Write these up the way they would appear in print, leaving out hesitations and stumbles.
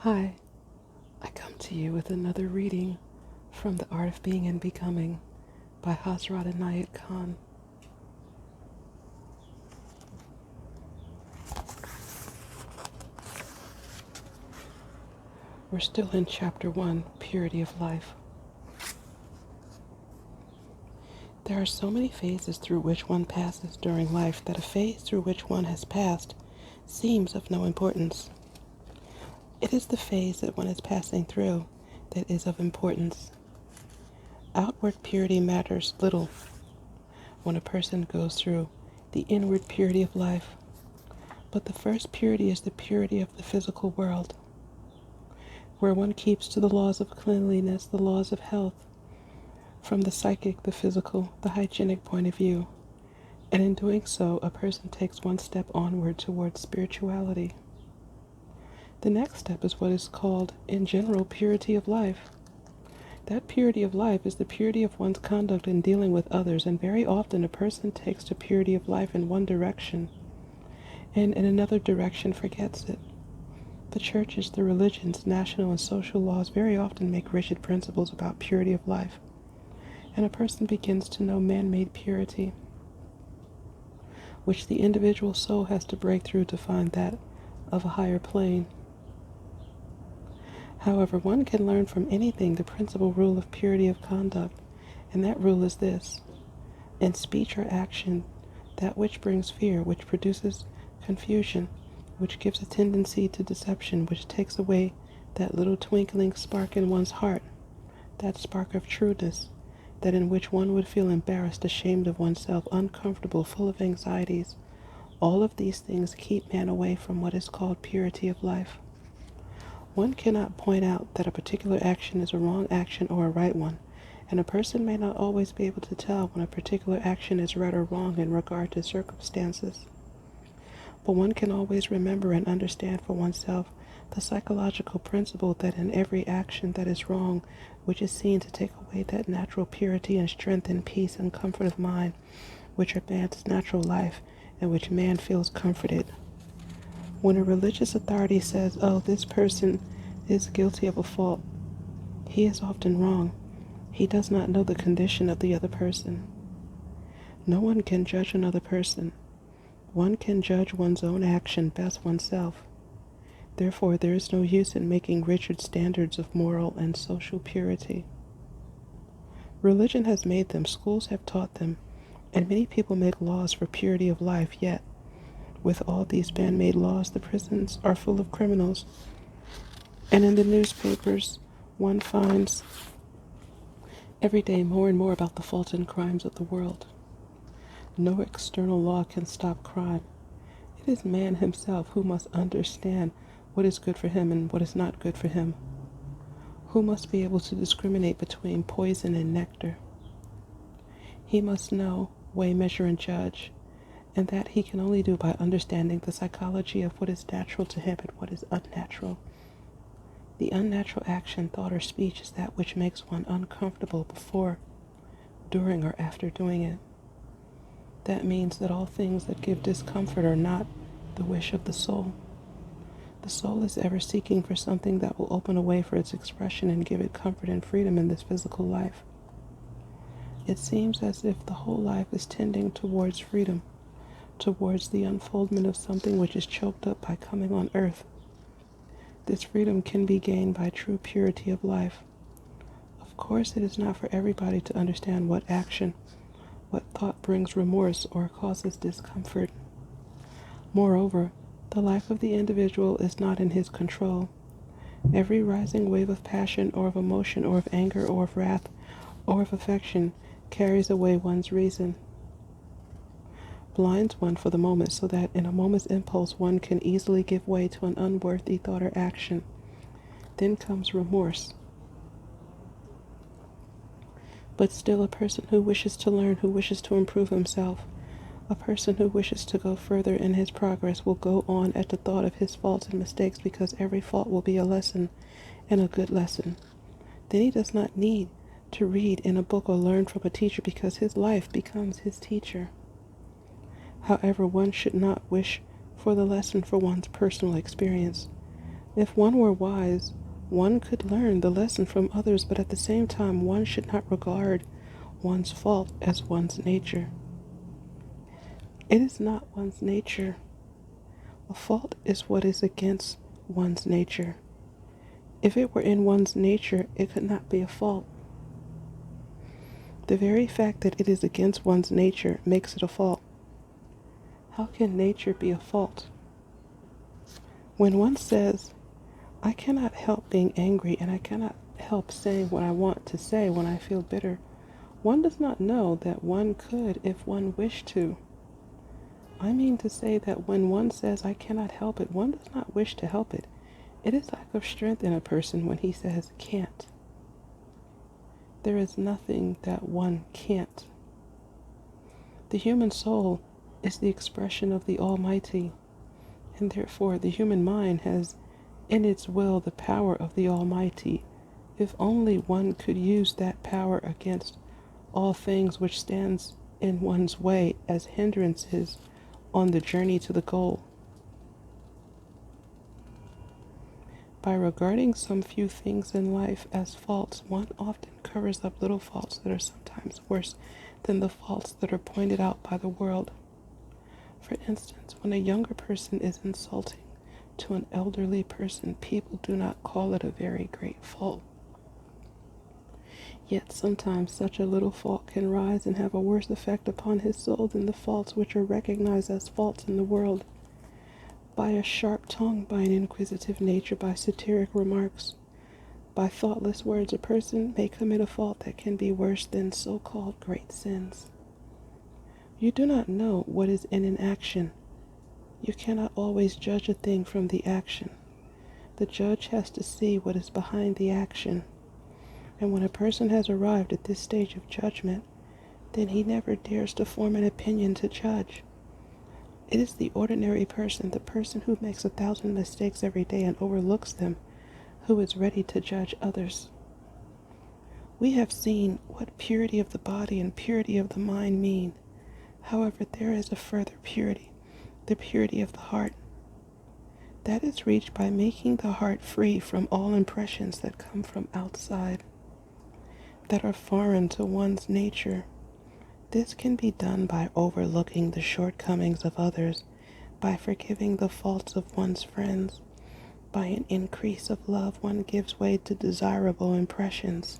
Hi, I come to you with another reading from The Art of Being and Becoming by Hazrat Inayat Khan. We're still in Chapter 1, Purity of Life. There are so many phases through which one passes during life that a phase through which one has passed seems of no importance. It is the phase that one is passing through that is of importance. Outward purity matters little when a person goes through the inward purity of life, but the first purity is the purity of the physical world, where one keeps to the laws of cleanliness, the laws of health, from the psychic, the physical, the hygienic point of view, and in doing so, a person takes one step onward towards spirituality. The next step is what is called, in general, purity of life. That purity of life is the purity of one's conduct in dealing with others, and very often a person takes to purity of life in one direction, and in another direction forgets it. The churches, the religions, national and social laws very often make rigid principles about purity of life, and a person begins to know man-made purity, which the individual soul has to break through to find that of a higher plane. However, one can learn from anything the principal rule of purity of conduct, and that rule is this: in speech or action, that which brings fear, which produces confusion, which gives a tendency to deception, which takes away that little twinkling spark in one's heart, that spark of trueness, that in which one would feel embarrassed, ashamed of oneself, uncomfortable, full of anxieties. All of these things keep man away from what is called purity of life. One cannot point out that a particular action is a wrong action or a right one, and a person may not always be able to tell when a particular action is right or wrong in regard to circumstances. But one can always remember and understand for oneself the psychological principle that in every action that is wrong, which is seen to take away that natural purity and strength and peace and comfort of mind, which are man's natural life, and which man feels comforted. When a religious authority says, "Oh, this person is guilty of a fault," he is often wrong. He does not know the condition of the other person. No one can judge another person. One can judge one's own action best oneself. Therefore, there is no use in making rigid standards of moral and social purity. Religion has made them, schools have taught them, and many people make laws for purity of life, yet with all these man-made laws, the prisons are full of criminals. And in the newspapers, one finds every day more and more about the faults and crimes of the world. No external law can stop crime. It is man himself who must understand what is good for him and what is not good for him, who must be able to discriminate between poison and nectar. He must know, weigh, measure, and judge, and that he can only do by understanding the psychology of what is natural to him and what is unnatural. The unnatural action, thought, or speech is that which makes one uncomfortable before, during, or after doing it. That means that all things that give discomfort are not the wish of the soul. The soul is ever seeking for something that will open a way for its expression and give it comfort and freedom in this physical life. It seems as if the whole life is tending towards freedom, towards the unfoldment of something which is choked up by coming on earth. This freedom can be gained by true purity of life. Of course, it is not for everybody to understand what action, what thought brings remorse or causes discomfort. Moreover, the life of the individual is not in his control. Every rising wave of passion or of emotion or of anger or of wrath or of affection carries away one's reason, blinds one for the moment, so that in a moment's impulse one can easily give way to an unworthy thought or action. Then comes remorse. But still, a person who wishes to learn, who wishes to improve himself, a person who wishes to go further in his progress will go on at the thought of his faults and mistakes, because every fault will be a lesson, and a good lesson. Then he does not need to read in a book or learn from a teacher, because his life becomes his teacher. However, one should not wish for the lesson for one's personal experience, If one were wise, one could learn the lesson from others, but at the same time, one should not regard one's fault as one's nature. It is not one's nature. A fault is what is against one's nature. If it were in one's nature, it could not be a fault. The very fact that it is against one's nature makes it a fault. How can nature be a fault? When one says, I cannot help being angry and I cannot help saying what I want to say when I feel bitter, one does not know that one could if one wished to. I mean to say that when one says, I cannot help it, one does not wish to help it. It is lack of strength in a person when he says, can't. There is nothing that one can't. The human soul is the expression of the Almighty, and therefore the human mind has in its will the power of the Almighty, if only one could use that power against all things which stands in one's way as hindrances on the journey to the goal. By regarding some few things in life as faults, one often covers up little faults that are sometimes worse than the faults that are pointed out by the world. For instance, when a younger person is insulting to an elderly person, people do not call it a very great fault. Yet sometimes such a little fault can rise and have a worse effect upon his soul than the faults which are recognized as faults in the world. By a sharp tongue, by an inquisitive nature, by satiric remarks, by thoughtless words, a person may commit a fault that can be worse than so-called great sins. You do not know what is in an action. You cannot always judge a thing from the action. The judge has to see what is behind the action. And when a person has arrived at this stage of judgment, then he never dares to form an opinion to judge. It is the ordinary person, the person who makes 1,000 mistakes every day and overlooks them, who is ready to judge others. We have seen what purity of the body and purity of the mind mean. However, there is a further purity, the purity of the heart. That is reached by making the heart free from all impressions that come from outside, that are foreign to one's nature. This can be done by overlooking the shortcomings of others, by forgiving the faults of one's friends. By an increase of love, one gives way to desirable impressions,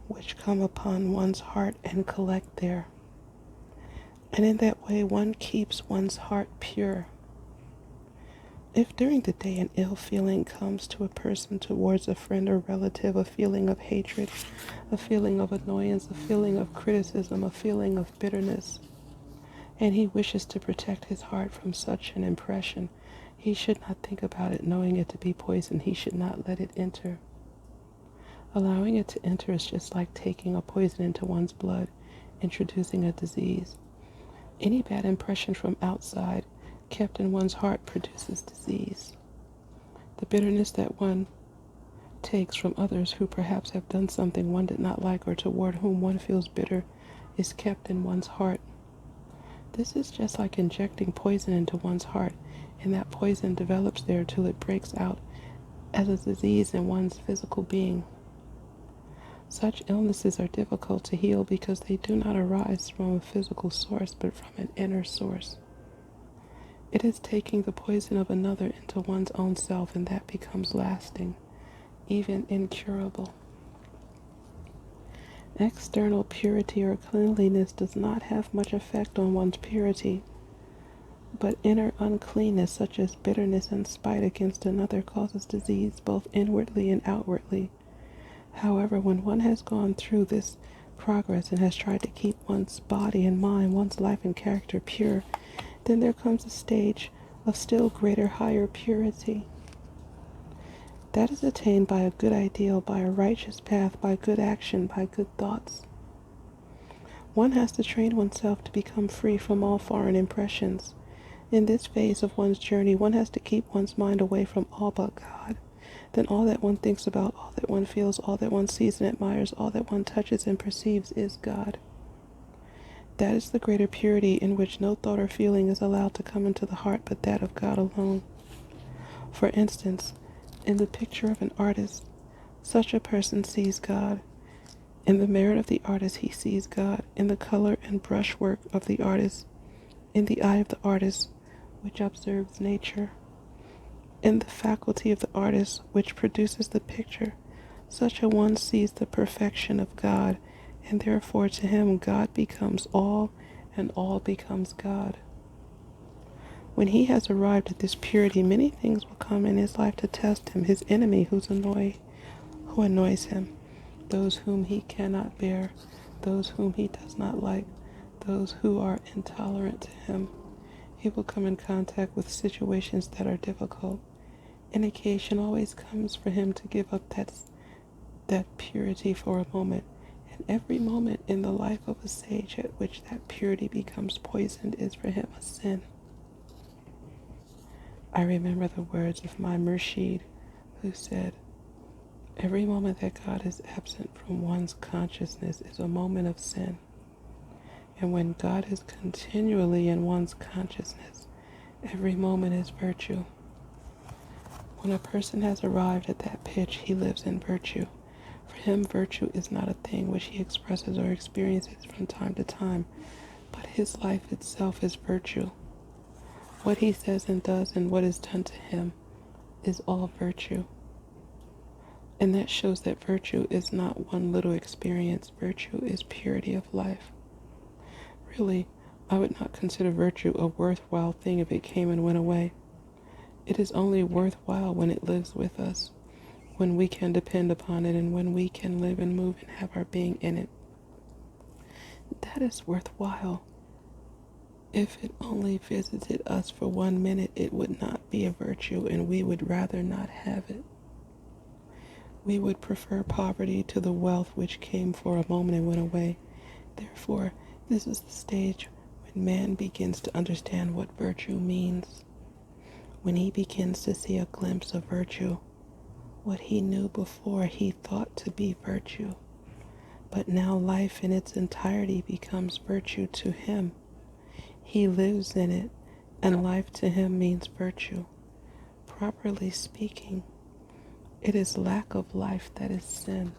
which come upon one's heart and collect there. And in that way, one keeps one's heart pure. If during the day an ill feeling comes to a person towards a friend or relative, a feeling of hatred, a feeling of annoyance, a feeling of criticism, a feeling of bitterness, and he wishes to protect his heart from such an impression, he should not think about it knowing it to be poison. He should not let it enter. Allowing it to enter is just like taking a poison into one's blood, introducing a disease. Any bad impression from outside kept in one's heart produces disease. The bitterness that one takes from others who perhaps have done something one did not like or toward whom one feels bitter is kept in one's heart. This is just like injecting poison into one's heart, and that poison develops there till it breaks out as a disease in one's physical being. Such illnesses are difficult to heal because they do not arise from a physical source but from an inner source. It is taking the poison of another into one's own self, and that becomes lasting, even incurable. External purity or cleanliness does not have much effect on one's purity, but inner uncleanness, such as bitterness and spite against another, causes disease both inwardly and outwardly. However, when one has gone through this progress and has tried to keep one's body and mind, one's life and character pure, then there comes a stage of still greater, higher purity. That is attained by a good ideal, by a righteous path, by good action, by good thoughts. One has to train oneself to become free from all foreign impressions. In this phase of one's journey, one has to keep one's mind away from all but God. Then all that one thinks about, all that one feels, all that one sees and admires, all that one touches and perceives is God. That is the greater purity in which no thought or feeling is allowed to come into the heart but that of God alone. For instance, In the picture of an artist, such a person sees God. In the merit of the artist, he sees God. In the color and brushwork of the artist, in the eye of the artist, which observes nature, in the faculty of the artist, which produces the picture, such a one sees the perfection of God, and therefore to him God becomes all, and all becomes God. When he has arrived at this purity, many things will come in his life to test him, his enemy who annoys him, those whom he cannot bear, those whom he does not like, those who are intolerant to him. He will come in contact with situations that are difficult. An occasion always comes for him to give up that purity for a moment. And every moment in the life of a sage at which that purity becomes poisoned is for him a sin. I remember the words of my Murshid, who said, "Every moment that God is absent from one's consciousness is a moment of sin. And when God is continually in one's consciousness, every moment is virtue." When a person has arrived at that pitch, he lives in virtue. For him, virtue is not a thing which he expresses or experiences from time to time, but his life itself is virtue. What he says and does and what is done to him is all virtue. And that shows that virtue is not one little experience. Virtue is purity of life. Really, I would not consider virtue a worthwhile thing if it came and went away. It is only worthwhile when it lives with us, when we can depend upon it, and when we can live and move and have our being in it. That is worthwhile. If it only visited us for 1 minute, it would not be a virtue, and we would rather not have it. We would prefer poverty to the wealth which came for a moment and went away. Therefore, this is the stage when man begins to understand what virtue means. When he begins to see a glimpse of virtue, what he knew before he thought to be virtue. But now life in its entirety becomes virtue to him. He lives in it, and life to him means virtue. Properly speaking, it is lack of life that is sin.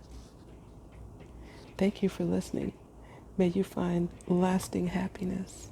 Thank you for listening. May you find lasting happiness.